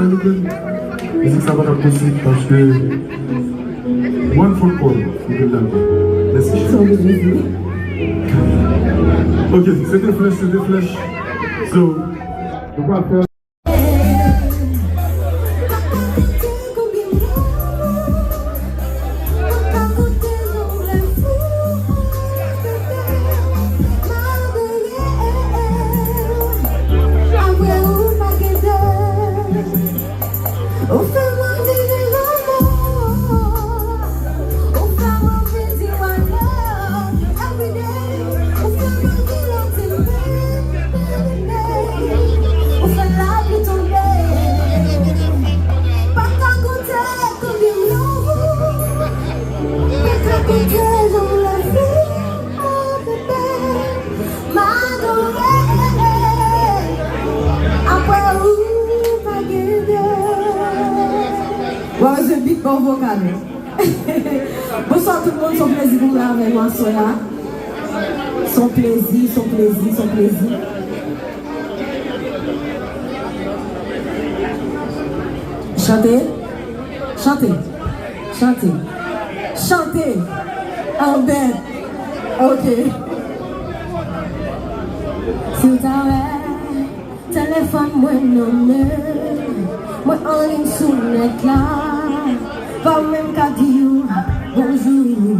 Je sais que ça va être possible parce que one phone call, vous pouvez l'entendre. Merci. Ok, c'est des flèches. So, on va faire. Bon vocal. Bonsoir tout le monde, son plaisir pour là avec moi, Soya. Son plaisir. Chantez. En bed. Ok. Si t'as téléphone, moi non, moi en ligne sous net là. Pas même qu'à dire bonjour.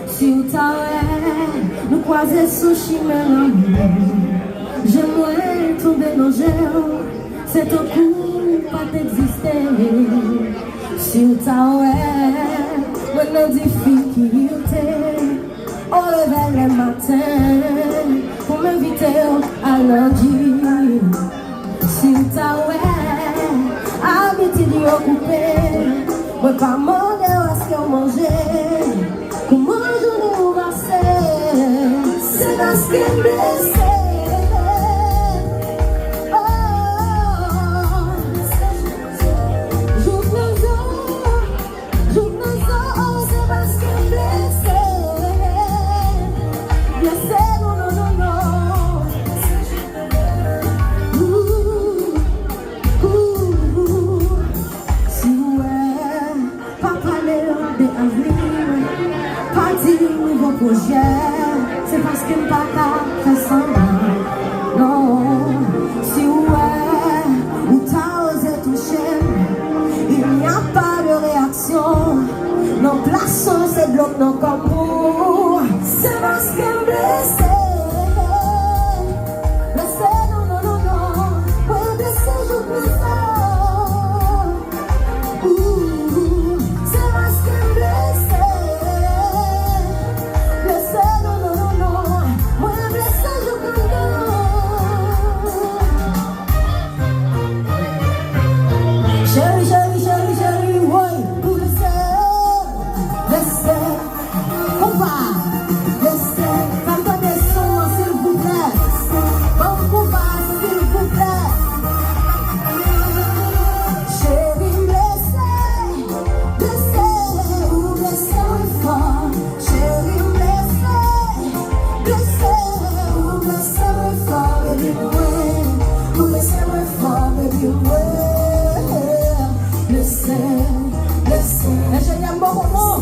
Si vous t'arrêtez, nous croiser sous chemin. J'aimerais tomber dans gel. C'est un coup pas d'exister. Si vous t'arrêtez, maintenant difficulté. On réveille le matin pour m'inviter à lundi. Si vous t'arrêtez, habitude occupée. Moi pas demander à ce qu'on mangeait. Comment je nous passer. C'est dans ce qu'il me laissait. C'est parce qu'il ne pas fait semblant. Non, si ouais, ou t'as osé toucher, il n'y a pas de réaction. Non, plaçons ces blocs non comme pour. C'est parce qu'il me blessé. Blessé, non. Ouais, blessé, je blessé. C'est parce qu'il me blessé. Chérie, ouais, pour le sel, on va, femme de descendre, s'il vous plaît, bon combat, s'il vous plaît, chérie, blessé fort, chérie, blessé fort, baby, ouais, blessé fort, baby, ouais. Je t'aime beaucoup.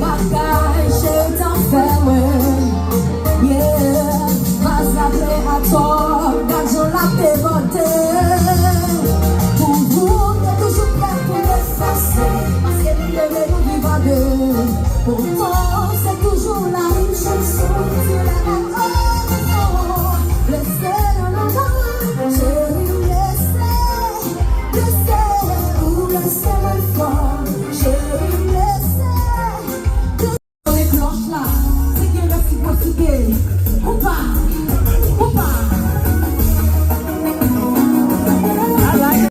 Bagage, je t'enferme. Yeah, vas appeler à toi. Garde la dévoté. Pour vous, t'es toujours prêt pour l'effacer. Parce que nous vivons à deux. Pourtant, c'est toujours la même chanson. Tu l'as oh, laissez, non.